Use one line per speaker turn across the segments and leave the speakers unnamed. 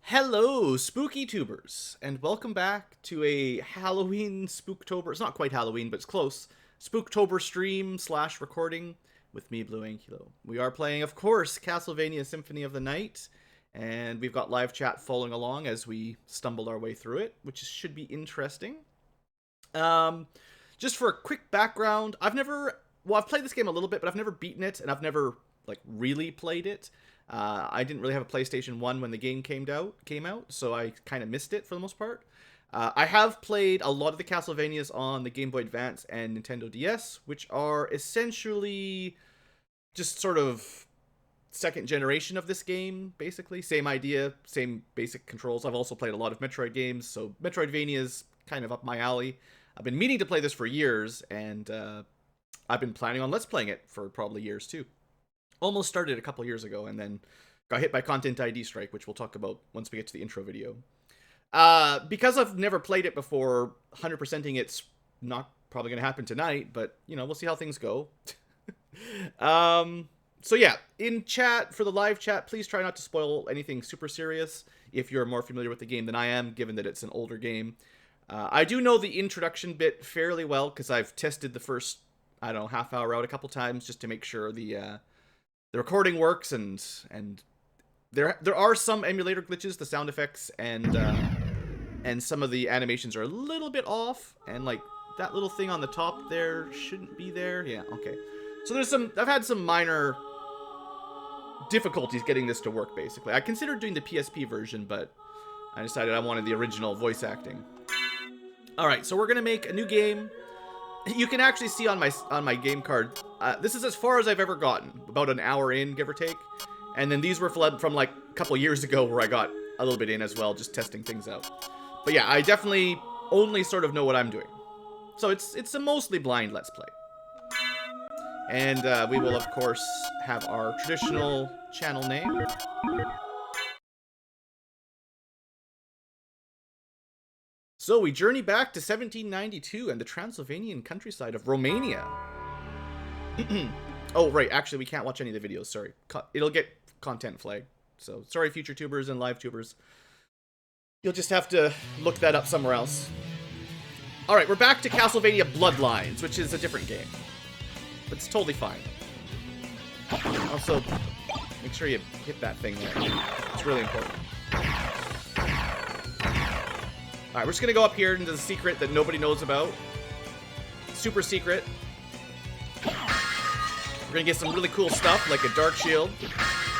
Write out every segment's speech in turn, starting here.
Hello, spooky tubers, and welcome back to a Halloween Spooktober. It's not quite Halloween, but it's close. Spooktober stream / recording with me, BlueAnkylo. We are playing, of course, Castlevania Symphony of the Night, and we've got live chat following along as we stumble our way through it, which should be interesting. Just for a quick background, I've played this game a little bit, but I've never beaten it, and I've never really played it. I didn't really have a PlayStation 1 when the game came out, so I kind of missed it for the most part. I have played a lot of the Castlevanias on the Game Boy Advance and Nintendo DS, which are essentially just sort of second generation of this game, basically. Same idea, same basic controls. I've also played a lot of Metroid games, so Metroidvania's kind of up my alley. I've been meaning to play this for years, and I've been planning on Let's Playing it for probably years too. Almost started a couple years ago and then got hit by Content ID strike, which we'll talk about once we get to the intro video. Because I've never played it before, 100%ing it's not probably going to happen tonight, but, you know, we'll see how things go. So yeah, in chat, for the live chat, please try not to spoil anything super serious if you're more familiar with the game than I am, given that it's an older game. I do know the introduction bit fairly well, because I've tested the first, I don't know, half hour out a couple times just to make sure the recording works, and there are some emulator glitches. The sound effects and some of the animations are a little bit off, and like that little thing on the top there shouldn't be there. Yeah, okay. So I've had some minor difficulties getting this to work, basically. I considered doing the PSP version, but I decided I wanted the original voice acting. Alright, so we're gonna make a new game. You can actually see on my game card, this is as far as I've ever gotten, about an hour in, give or take. And then these were from like a couple years ago where I got a little bit in as well, just testing things out. But yeah, I definitely only sort of know what I'm doing. So it's a mostly blind Let's Play. And we will, of course, have our traditional channel name. So we journey back to 1792 and the Transylvanian countryside of Romania. Oh, right. Actually, we can't watch any of the videos. Sorry. It'll get content flagged. So sorry, future tubers and live tubers. You'll just have to look that up somewhere else. All right, we're back to Castlevania Bloodlines, which is a different game. But it's totally fine. Also, make sure you hit that thing there. It's really important. Alright, we're just gonna go up here into the secret that nobody knows about. Super secret. We're gonna get some really cool stuff, like a Dark Shield,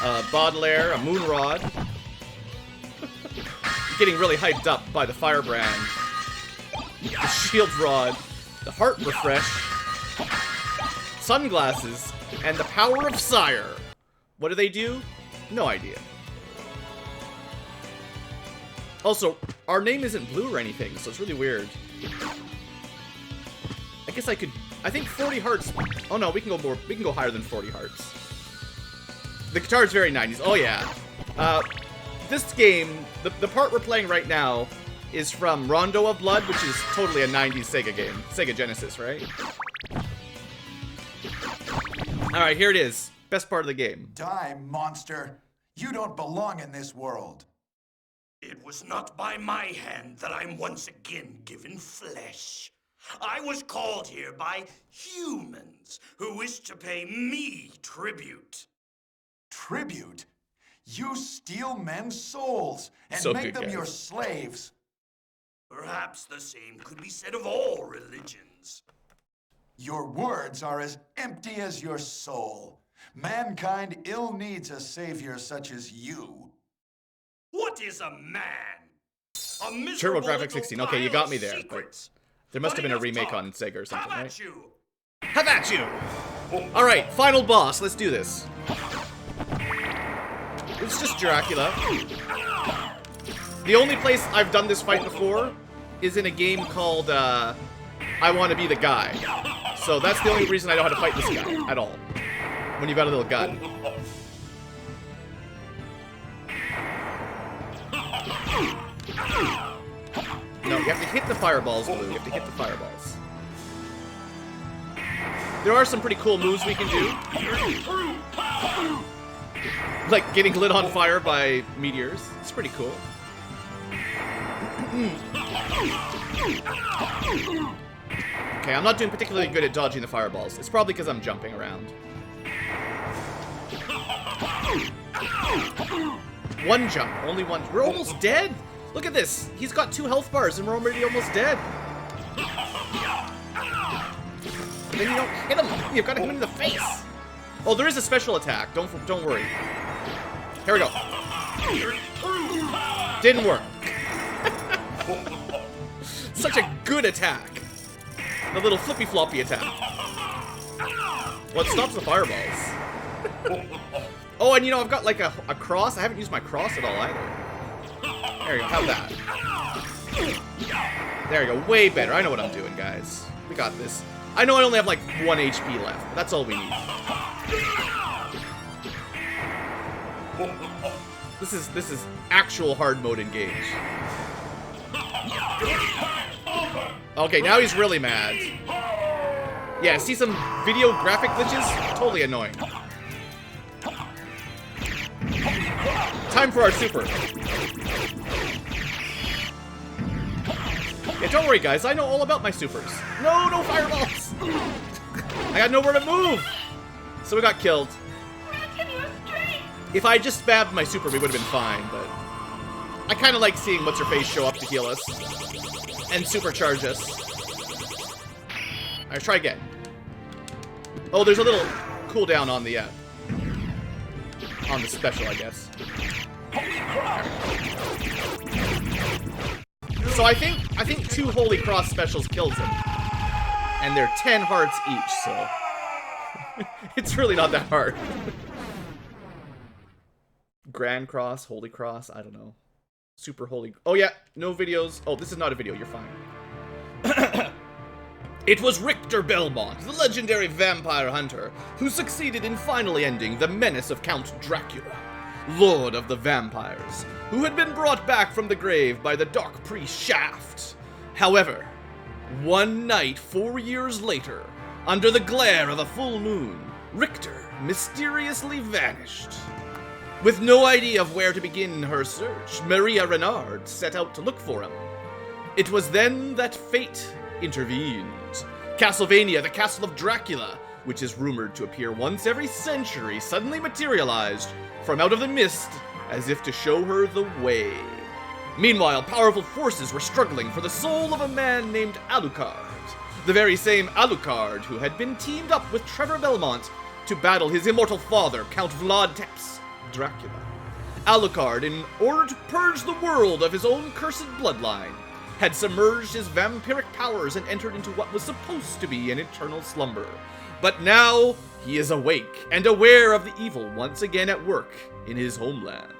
a Baudelaire, a Moon Rod. Getting really hyped up by the Firebrand, the Shield Rod, the Heart Refresh, sunglasses, and the Power of Sire. What do they do? No idea. Also, our name isn't blue or anything, so it's really weird. I guess I think 40 hearts. Oh no, we can go higher than 40 hearts. The guitar is very 90s. Oh yeah. This game, the part we're playing right now is from Rondo of Blood, which is totally a 90s Sega game. Sega Genesis, right? Alright, here it is. Best part of the game.
Die, monster. You don't belong in this world.
It was not by my hand that I'm once again given flesh. I was called here by humans who wish to pay me tribute.
Tribute? You steal men's souls and
So
make
good,
them
guys.
your slaves.
Perhaps the same could be said of all religions.
Your words are as empty as your soul. Mankind ill needs a savior such as you.
What is a man? A miserable
TurboGrafx
little
16. Okay, you got me there. But
secrets.
there must have been a
Enough
remake
talk.
on Sega or something,
Have
right?
at you.
Have at you! Alright, final boss. Let's do this. It's just Dracula. The only place I've done this fight before is in a game called I Want to Be the Guy. So that's the only reason I know how to fight this guy at all. When you've got a little gun. No, you have to hit the fireballs, Blue. You have to hit the fireballs. There are some pretty cool moves we can do. Like getting lit on fire by meteors. It's pretty cool. Okay, I'm not doing particularly good at dodging the fireballs. It's probably because I'm jumping around. One jump, only one. We're almost dead. Look at this. He's got 2 health bars and we're already almost dead. And then you don't hit him. You've got to hit him in the face. Oh, there is a special attack. Don't worry. Here we go. Didn't work. Such a good attack. The little flippy floppy attack. Well, it stops the fireballs. Oh, and you know, I've got like a cross. I haven't used my cross at all either. There you go. Have that. There you go. Way better. I know what I'm doing, guys. We got this. I know I only have like 1 HP left. But that's all we need. This is actual hard mode engage. Okay, now he's really mad. Yeah, see some video graphic glitches? Totally annoying. Time for our super. Yeah, don't worry, guys. I know all about my supers. No fireballs! I got nowhere to move! So we got killed. If I just spammed my super, we would have been fine, but... I kind of like seeing What's-Her-Face show up to heal us. And supercharge us. Alright, try again. Oh, there's a little cooldown on the special, I guess. So I think 2 Holy Cross specials kills him. And they're 10 hearts each, so... It's really not that hard. Grand Cross, Holy Cross, I don't know. Super Holy... Oh yeah, no videos. Oh, this is not a video, you're fine. It was Richter Belmont, the legendary vampire hunter, who succeeded in finally ending the menace of Count Dracula, Lord of the Vampires, who had been brought back from the grave by the dark priest Shaft. However, one night 4 years later, under the glare of a full moon, Richter mysteriously vanished. With no idea of where to begin her search, Maria Renard set out to look for him. It was then that fate intervened. Castlevania, the Castle of Dracula, which is rumored to appear once every century, suddenly materialized from out of the mist as if to show her the way. Meanwhile, powerful forces were struggling for the soul of a man named Alucard, the very same Alucard who had been teamed up with Trevor Belmont to battle his immortal father, Count Vlad Tepes, Dracula. Alucard, in order to purge the world of his own cursed bloodline, had submerged his vampiric powers and entered into what was supposed to be an eternal slumber. But now he is awake and aware of the evil once again at work in his homeland.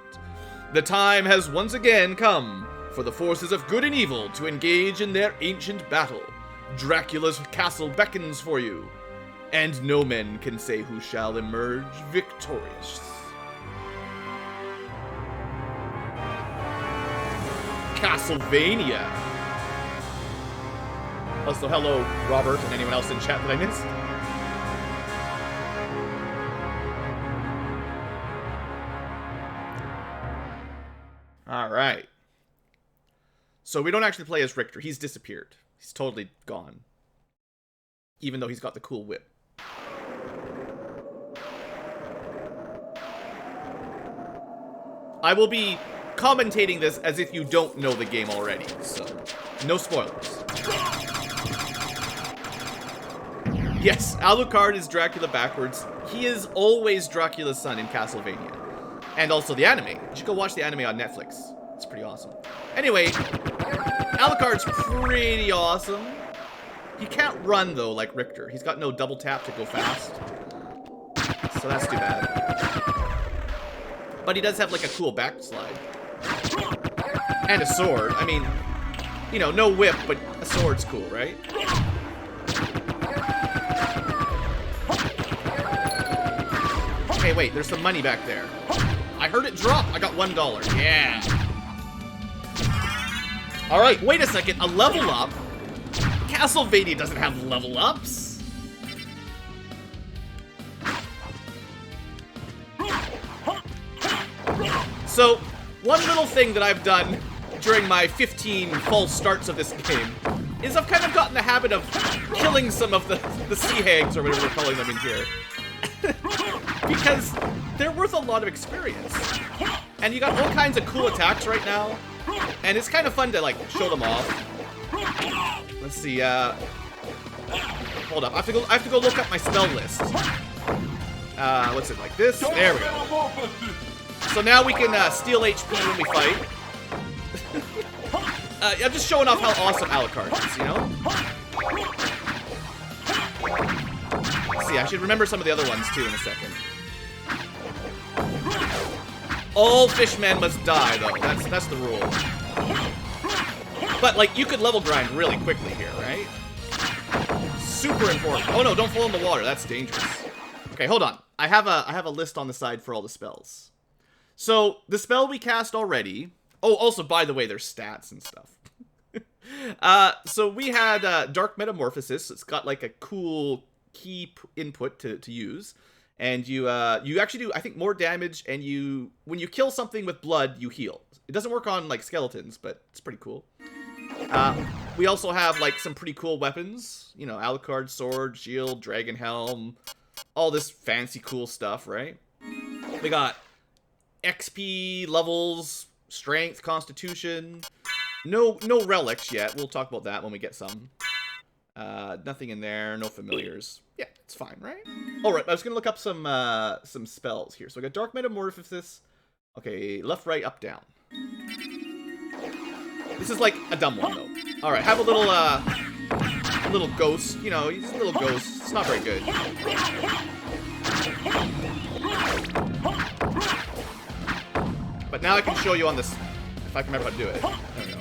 The time has once again come for the forces of good and evil to engage in their ancient battle. Dracula's castle beckons for you, and no man can say who shall emerge victorious. Castlevania. Also, hello, Robert, and anyone else in chat that I missed. Alright. So we don't actually play as Richter. He's disappeared. He's totally gone. Even though he's got the cool whip. I will be commentating this as if you don't know the game already, so no spoilers. Yes, Alucard is Dracula backwards. He is always Dracula's son in Castlevania. And also the anime. You should go watch the anime on Netflix. It's pretty awesome. Anyway, Alucard's pretty awesome. He can't run, though, like Richter. He's got no double tap to go fast. So that's too bad. But he does have, like, a cool backslide. And a sword. I mean, you know, no whip, but a sword's cool, right? Okay, wait, there's some money back there. I heard it drop. I got $1. Yeah. Alright, wait a second. A level up? Castlevania doesn't have level ups. So, one little thing that I've done during my 15 false starts of this game is I've kind of gotten the habit of killing some of the sea hags, or whatever we're calling them in here. Because they're worth a lot of experience. And you got all kinds of cool attacks right now. And it's kind of fun to, like, show them off. Let's see, hold up. I have to go look up my spell list. What's it, like this? There we go. So now we can steal HP when we fight. I'm just showing off how awesome Alucard is, you know? Let's see, I should remember some of the other ones too in a second. All fishmen must die, though. That's the rule. But, like, you could level grind really quickly here, right? Super important. Oh no, don't fall in the water. That's dangerous. Okay, hold on. I have a list on the side for all the spells. So, the spell we cast already... Oh, also, by the way, there's stats and stuff. So we had Dark Metamorphosis. It's got, like, a cool key input to use. And you actually do, I think, more damage, and when you kill something with blood, you heal. It doesn't work on, like, skeletons, but it's pretty cool. We also have, like, some pretty cool weapons. You know, Alucard sword, shield, dragon helm, all this fancy cool stuff, right? We got XP levels, strength, constitution. No relics yet. We'll talk about that when we get some. Nothing in there. No familiars. Yeah, it's fine, right? All right, I was gonna look up some spells here. So I got Dark Metamorphosis. Okay, left, right, up, down. This is like a dumb one though. All right, have a little ghost. You know, he's a little ghost. It's not very good. But now I can show you on this, if I can remember how to do it. There we go.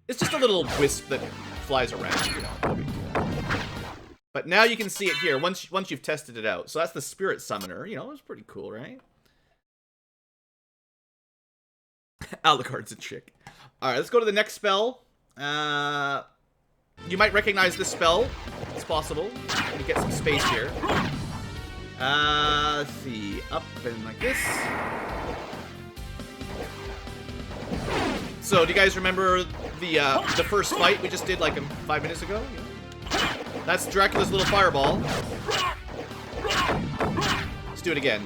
It's just a little wisp that flies around, you know. No big deal. But now you can see it here once you've tested it out. So that's the Spirit Summoner. You know, it's pretty cool, right? Alucard's a chick. All right, let's go to the next spell. You might recognize this spell. It's possible. Let me get some space here. Let's see. Up and like this. So, do you guys remember the first fight we just did like 5 minutes ago? Yeah. That's Dracula's little fireball. Let's do it again.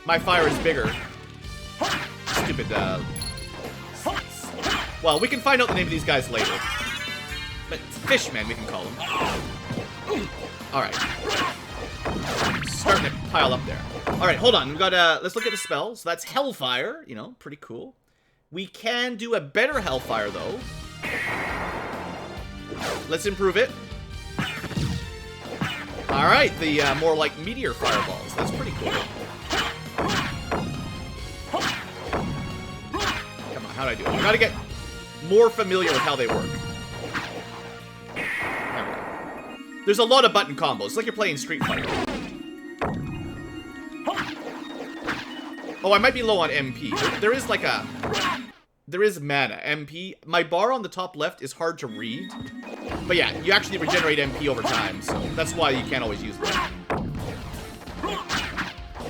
My fire is bigger. Stupid, well, we can find out the name of these guys later. But fishmen, we can call them. Alright. Starting to pile up there. Alright, hold on. We've got, let's look at the spell. So that's Hellfire, you know, pretty cool. We can do a better Hellfire, though. Let's improve it. Alright, the more like Meteor Fireballs. That's pretty cool. Come on, how'd I do it? I gotta get more familiar with how they work. There we go. There's a lot of button combos. It's like you're playing Street Fighter. Oh, I might be low on MP. There is like a... There is mana. MP. My bar on the top left is hard to read. But yeah, you actually regenerate MP over time, so that's why you can't always use it.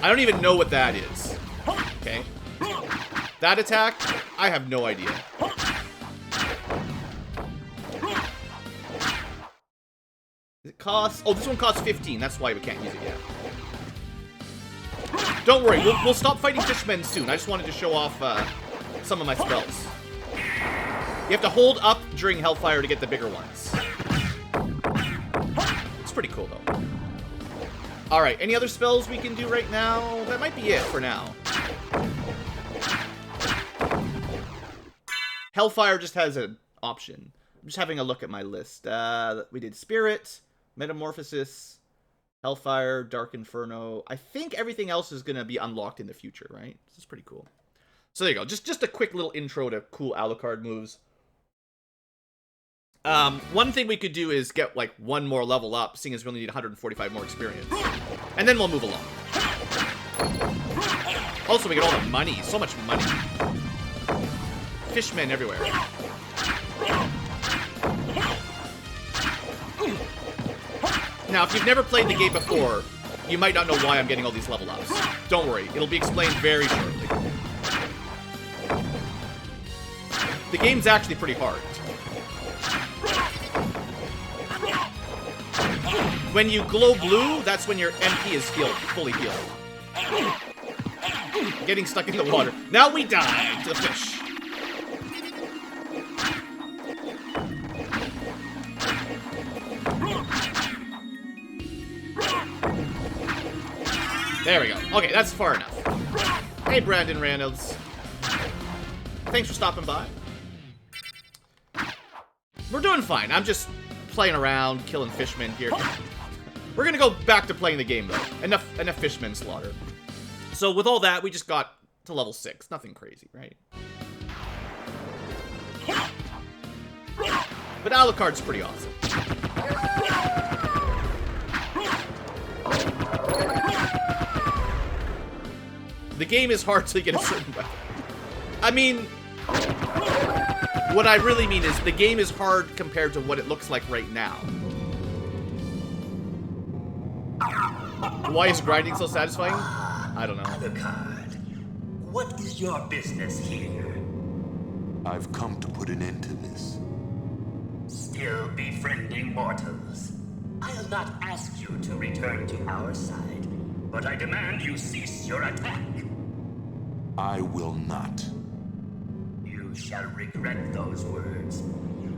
I don't even know what that is. Okay. That attack, I have no idea. It costs... Oh, this one costs 15. That's why we can't use it yet. Don't worry, we'll stop fighting fishmen soon. I just wanted to show off some of my spells. You have to hold up during Hellfire to get the bigger ones. It's pretty cool, though. Alright, any other spells we can do right now? That might be it for now. Hellfire just has an option. I'm just having a look at my list. We did Spirit, Metamorphosis, Hellfire, Dark Inferno. I think everything else is going to be unlocked in the future, right? This is pretty cool. So there you go. Just a quick little intro to cool Alucard moves. One thing we could do is get, like, one more level up, seeing as we only need 145 more experience. And then we'll move along. Also, we get all the money. So much money. Fishmen everywhere. Now, if you've never played the game before, you might not know why I'm getting all these level ups. Don't worry, it'll be explained very shortly. The game's actually pretty hard. When you glow blue, that's when your MP is healed, fully healed. Getting stuck in the water. Now we die to the fish. There we go. Okay, that's far enough. Hey, Brandon Reynolds. Thanks for stopping by. We're doing fine. I'm just playing around, killing fishmen here. We're gonna go back to playing the game, though. Enough fishmen slaughter. So with all that, we just got to level 6. Nothing crazy, right? But Alucard's pretty awesome. The game is hard to get a certain weapon. I mean, what I really mean is the game is hard compared to what it looks like right now. Why is grinding so satisfying? I don't know.
Alucard, what is your business here?
I've come to put an end to this.
Still befriending mortals. I'll not ask you to return to our side, but I demand you cease your attack.
I will not.
You shall regret those words.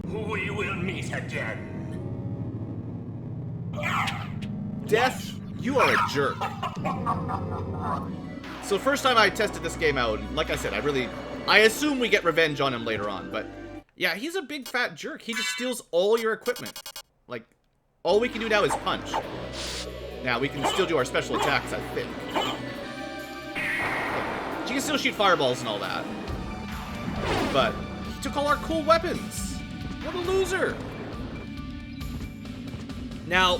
We will meet again.
Death, you are a jerk. So first time I tested this game out, and like I said, I assume we get revenge on him later on, but yeah, he's a big fat jerk. He just steals all your equipment. Like, all we can do now is punch. Now, we can still do our special attacks, I think. You can still shoot fireballs and all that. But he took all our cool weapons. What a loser. Now,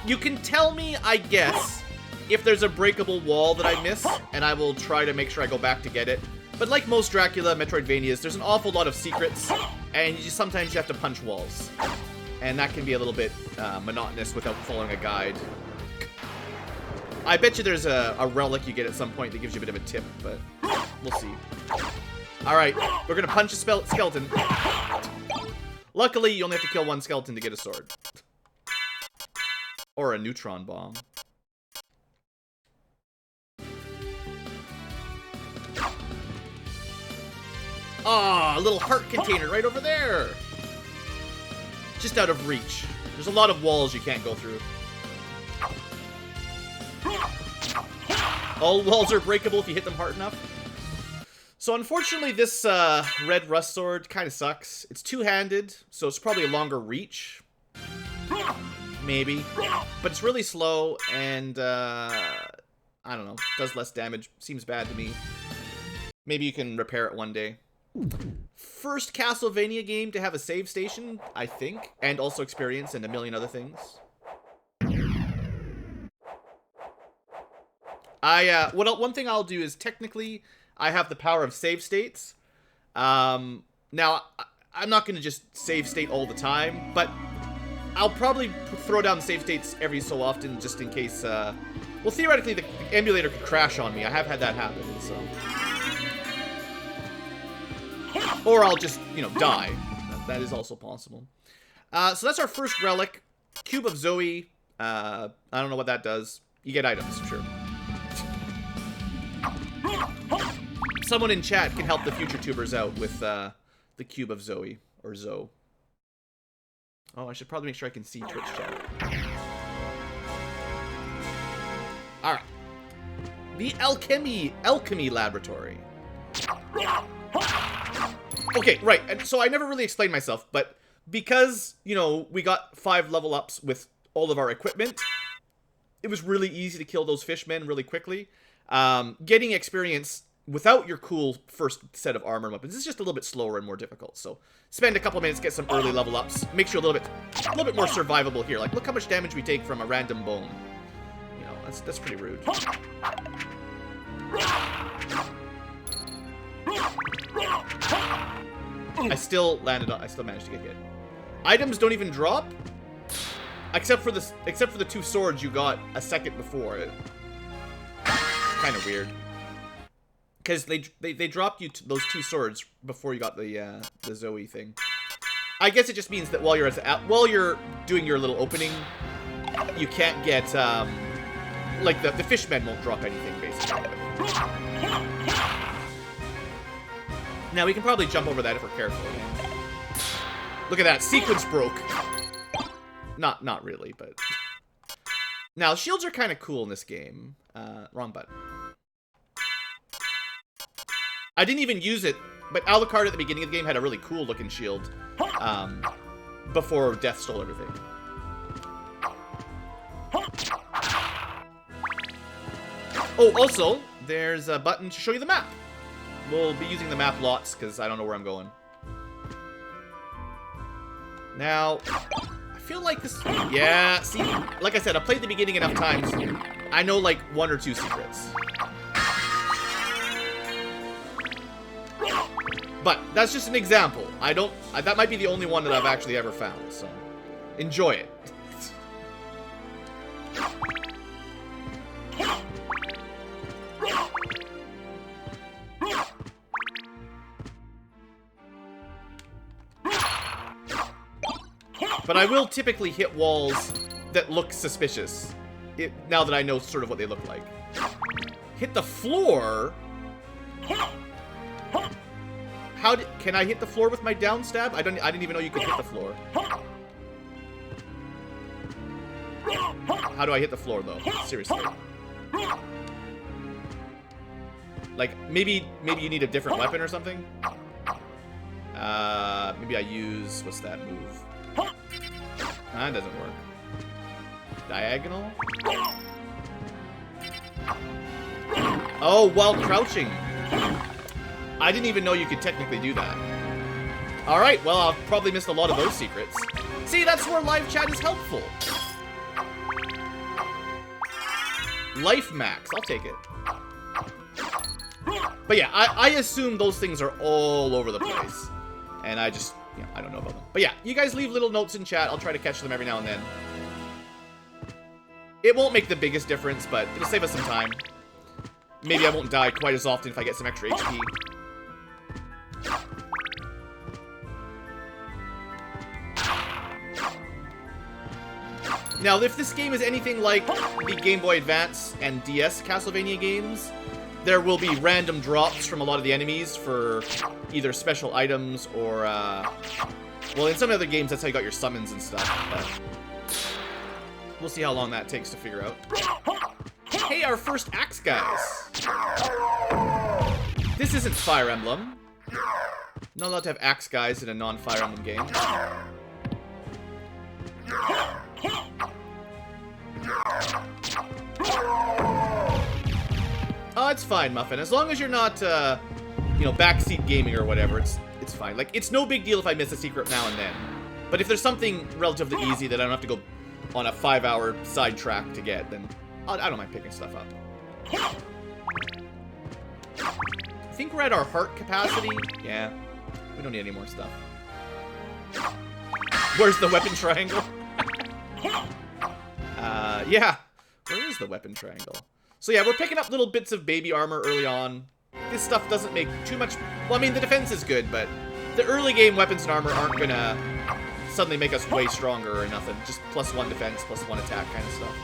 you can tell me, I guess, if there's a breakable wall that I miss, and I will try to make sure I go back to get it. But like most Dracula Metroidvanias, there's an awful lot of secrets, and sometimes you have to punch walls. And that can be a little bit monotonous without following a guide. I bet you there's a relic you get at some point that gives you a bit of a tip, but we'll see. Alright, we're gonna punch a skeleton. Luckily, you only have to kill one skeleton to get a sword. Or a neutron bomb. Ah, a little heart container right over there. Just out of reach. There's a lot of walls you can't go through. All walls are breakable if you hit them hard enough. So unfortunately, this red rust sword kind of sucks. It's two-handed, so it's probably a longer reach. Maybe. But it's really slow, and I don't know. Does less damage. Seems bad to me. Maybe you can repair it one day. First Castlevania game to have a save station, I think. And also experience and a million other things. One thing I'll do is, technically, I have the power of save states. Now, I'm not going to just save state all the time, but I'll probably throw down save states every so often, just in case, well, theoretically, the emulator could crash on me. I have had that happen, so. Or I'll just, die. That is also possible. So that's our first relic. Cube of Zoe. I don't know what that does. You get items, sure. Someone in chat can help the future tubers out with the Cube of Zoe, or Zoe. Oh, I should probably make sure I can see Twitch chat. Alright. The Alchemy Laboratory. Okay, right, and so I never really explained myself, but because, we got 5 level ups with all of our equipment, it was really easy to kill those fishmen really quickly. Getting experience without your cool first set of armor weapons is just a little bit slower and more difficult. So spend a couple minutes, get some early level ups, makes you a little bit more survivable here. Like, look how much damage we take from a random bone. That's pretty rude. I still managed to get hit. Items don't even drop? Except for the 2 swords you got a second before. It's kind of weird. Because they dropped you those 2 swords before you got the Zoe thing. I guess it just means that while you're doing your little opening, you can't get like the fishmen won't drop anything basically. Now we can probably jump over that if we're careful. Look at that, sequence broke. Not really, but now shields are kind of cool in this game. Wrong button. I didn't even use it, but Alucard at the beginning of the game had a really cool looking shield before Death stole everything. Oh, also, there's a button to show you the map. We'll be using the map lots because I don't know where I'm going. Now, I feel like this... Yeah, see, like I said, I've played the beginning enough times. I know like 1 or 2 secrets. But that's just an example. That might be the only one that I've actually ever found, so enjoy it. But I will typically hit walls that look suspicious, now that I know sort of what they look like. Hit the floor? Can I hit the floor with my down stab? I didn't even know you could hit the floor. How do I hit the floor though? Seriously. Like maybe you need a different weapon or something? Maybe I use what's that move? That doesn't work. Diagonal? Oh, while crouching. I didn't even know you could technically do that. Alright, well, I've probably missed a lot of those secrets. See, that's where live chat is helpful. Life max, I'll take it. But yeah, I assume those things are all over the place. And I just, yeah, I don't know about them. But yeah, you guys leave little notes in chat. I'll try to catch them every now and then. It won't make the biggest difference, but it'll save us some time. Maybe I won't die quite as often if I get some extra HP. Now, if this game is anything like the Game Boy Advance and DS Castlevania games, there will be random drops from a lot of the enemies for either special items or, well, in some other games, that's how you got your summons and stuff. But we'll see how long that takes to figure out. Hey, our first axe guys. This isn't Fire Emblem. Not allowed to have axe guys in a non-Fire Emblem game. Oh, it's fine, Muffin. As long as you're not, you know, backseat gaming or whatever, it's fine. Like, it's no big deal if I miss a secret now and then. But if there's something relatively easy that I don't have to go on a 5-hour sidetrack to get, then I don't mind picking stuff up. I think we're at our heart capacity. Yeah, we don't need any more stuff. Where's the weapon triangle? Yeah. Where is the weapon triangle? So yeah, we're picking up little bits of baby armor early on. This stuff doesn't make too much... Well, I mean, the defense is good, but the early game weapons and armor aren't gonna suddenly make us way stronger or nothing. Just +1 defense, +1 attack kind of stuff.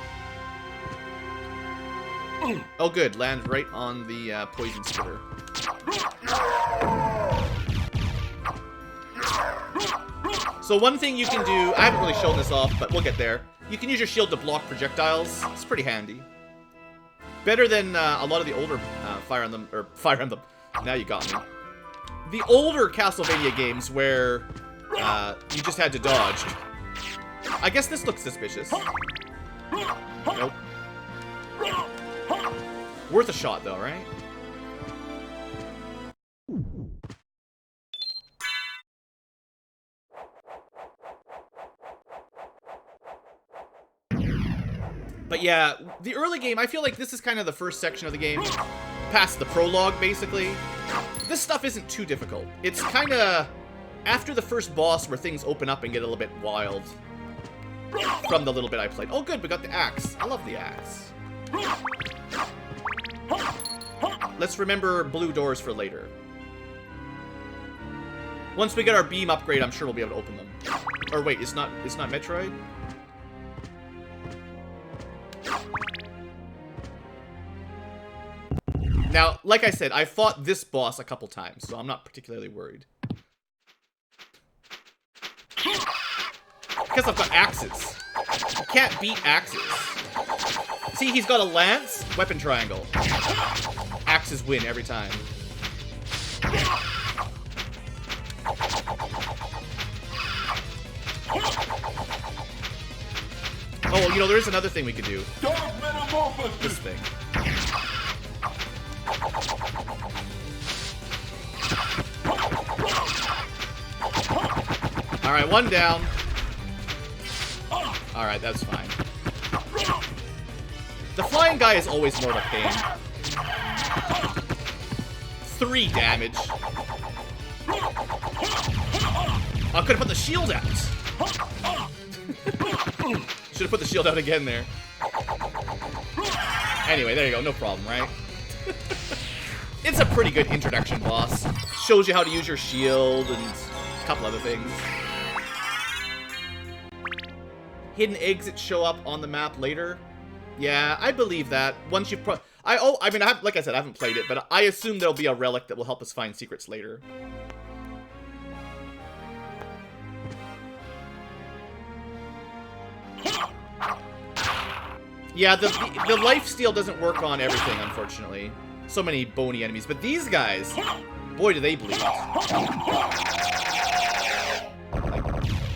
Oh, good. Land right on the poison spitter. So one thing you can do... I haven't really shown this off, but we'll get there. You can use your shield to block projectiles. It's pretty handy. Better than a lot of the older Fire Emblem. Now you got me. The older Castlevania games where you just had to dodge. I guess this looks suspicious. Nope. Worth a shot though, right? But yeah, the early game, I feel like this is kind of the first section of the game, past the prologue, basically. This stuff isn't too difficult. It's kind of after the first boss where things open up and get a little bit wild. from the little bit I played. Oh, good, we got the axe. I love the axe. Let's remember blue doors for later. Once we get our beam upgrade, I'm sure we'll be able to open them. Or wait, it's not Metroid? Now, like I said, I fought this boss a couple times, so I'm not particularly worried. Because I've got axes. You can't beat axes. See, he's got a lance, weapon triangle. Axes win every time. Oh, you know, there is another thing we could do. This thing. Alright, one down. Alright, that's fine. The flying guy is always more of a pain. 3 damage. I could have put the shield out. Should have put the shield out again there. Anyway, there you go. No problem, right? It's a pretty good introduction boss. Shows you how to use your shield and a couple other things. Hidden exits show up on the map later. Yeah, I believe that. Once you've like I said, I haven't played it, but I assume there'll be a relic that will help us find secrets later. Yeah, the lifesteal doesn't work on everything, unfortunately. So many bony enemies, but these guys, boy, do they bleed.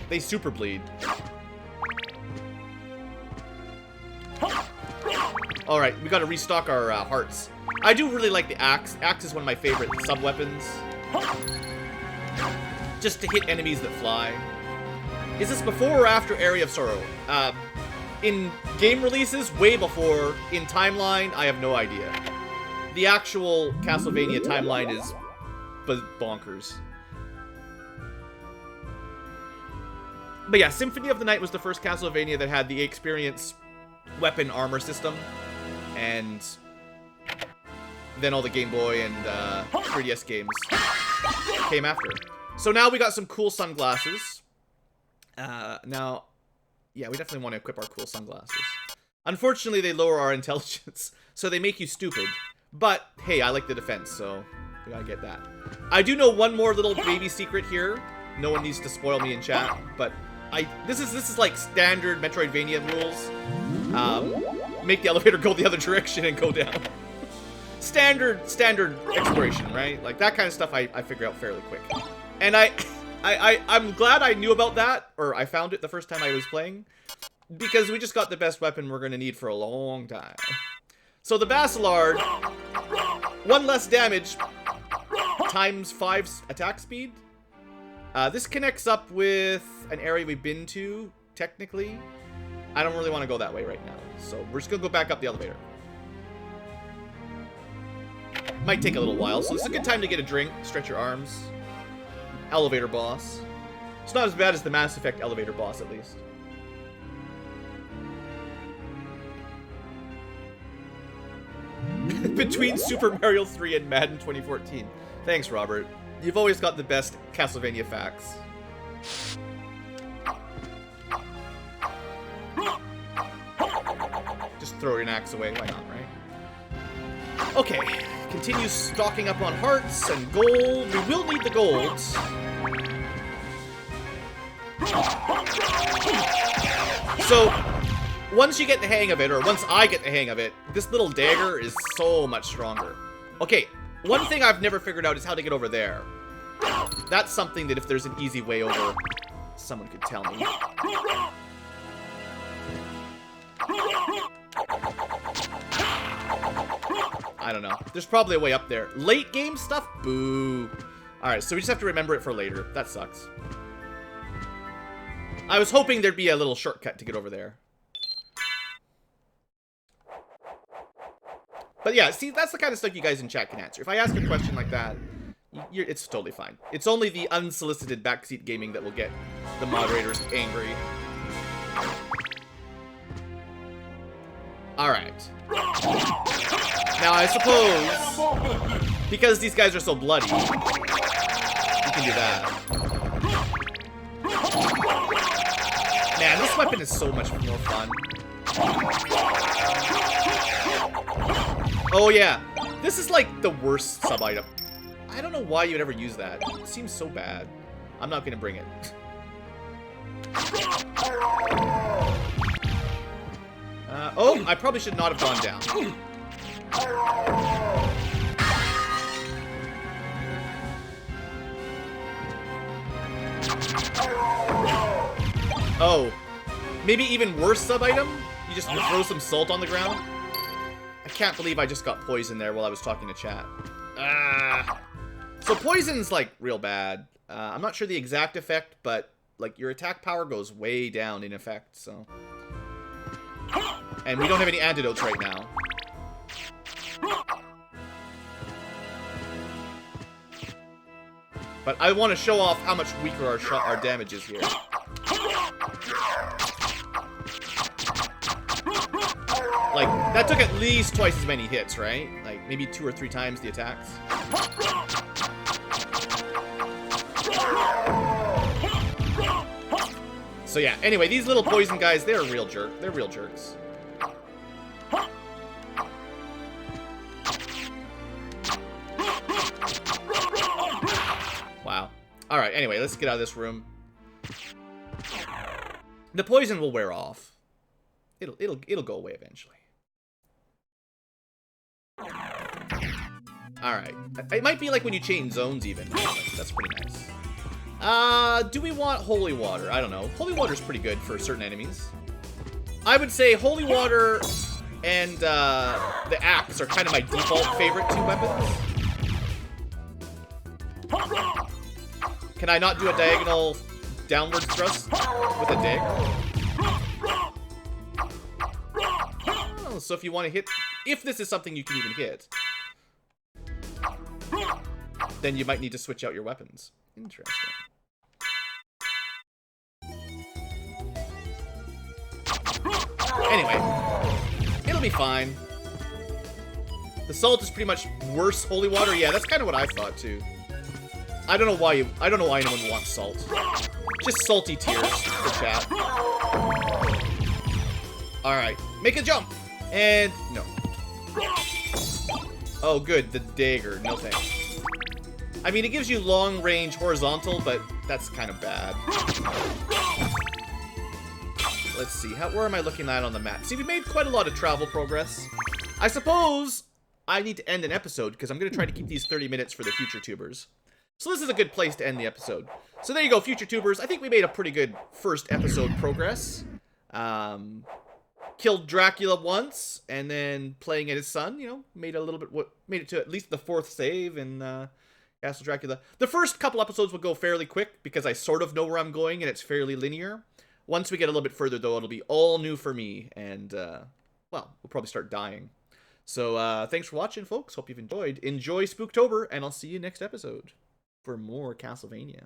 They super bleed. Alright, we gotta restock our hearts. I do really like the axe. Axe is one of my favorite sub-weapons. Just to hit enemies that fly. Is this before or after Area of Sorrow? In game releases, way before. In timeline, I have no idea. The actual Castlevania timeline is bonkers. But yeah, Symphony of the Night was the first Castlevania that had the experience weapon armor system. And then all the Game Boy and 3DS games came after. So now we got some cool sunglasses. Now, yeah, we definitely want to equip our cool sunglasses. Unfortunately, they lower our intelligence, so they make you stupid. But, hey, I like the defense, so we gotta get that. I do know one more little baby secret here. No one needs to spoil me in chat, but this is like standard Metroidvania rules. Make the elevator go the other direction and go down. Standard exploration, right? Like, that kind of stuff I figure out fairly quick. And I'm glad I knew about that, or I found it the first time I was playing, because we just got the best weapon we're gonna need for a long time. So the Basilard, 1 less damage, times 5 attack speed. This connects up with an area we've been to, technically. I don't really want to go that way right now, so we're just gonna go back up the elevator. Might take a little while, so it's a good time to get a drink, stretch your arms. Elevator boss. It's not as bad as the Mass Effect elevator boss, at least. Between Super Mario 3 and Madden 2014. Thanks, Robert. You've always got the best Castlevania facts. Just throw an axe away, why not, right? Okay, continue stocking up on hearts and gold. We will need the gold. So, once you get the hang of it, or once I get the hang of it, this little dagger is so much stronger. Okay, one thing I've never figured out is how to get over there. That's something that if there's an easy way over, someone could tell me. I don't know. There's probably a way up there. Late game stuff? Boo. Alright, so we just have to remember it for later. That sucks. I was hoping there'd be a little shortcut to get over there. But yeah, see, that's the kind of stuff you guys in chat can answer. If I ask a question like that, it's totally fine. It's only the unsolicited backseat gaming that will get the moderators angry. Alright. Now, I suppose, because these guys are so bloody, you can do that. Man, this weapon is so much more fun. Oh yeah, this is like the worst sub-item. I don't know why you'd ever use that. It seems so bad. I'm not gonna bring it. Oh, I probably should not have gone down. Oh, maybe even worse sub-item? You just throw some salt on the ground? I can't believe I just got poisoned there while I was talking to chat. So poison's like real bad. I'm not sure the exact effect, but like your attack power goes way down in effect, so. And we don't have any antidotes right now. But I want to show off how much weaker our damage is here. Like, that took at least twice as many hits, right? Like, maybe 2 or 3 times the attacks. So yeah, anyway, these little poison guys, they're real jerks. Wow. Alright, anyway, let's get out of this room. The poison will wear off. It'll go away eventually. Alright. It might be like when you change zones even. That's pretty nice. Do we want holy water? I don't know. Holy water's pretty good for certain enemies. I would say holy water and the axe are kind of my default favorite 2 weapons. Can I not do a diagonal downward thrust with a dagger? Oh, so if you want to hit... If this is something you can even hit, then you might need to switch out your weapons. Interesting. Anyway, it'll be fine. The salt is pretty much worse holy water. Yeah, that's kind of what I thought too. I don't know why anyone wants salt. Just salty tears for chat. Alright, make a jump! And no. Oh good, the dagger. No thanks. I mean, it gives you long range horizontal, but that's kind of bad. Let's see, where am I looking at on the map? See, we made quite a lot of travel progress. I suppose I need to end an episode, because I'm going to try to keep these 30 minutes for the future tubers. So this is a good place to end the episode. So there you go, future tubers. I think we made a pretty good first episode progress. Killed Dracula once, and then playing at his son, you know, made it to at least the 4th save in Castle Dracula. The first couple episodes will go fairly quick, because I sort of know where I'm going, and it's fairly linear. Once we get a little bit further, though, it'll be all new for me, and, well, we'll probably start dying. So, thanks for watching, folks. Hope you've enjoyed. Enjoy Spooktober, and I'll see you next episode for more Castlevania.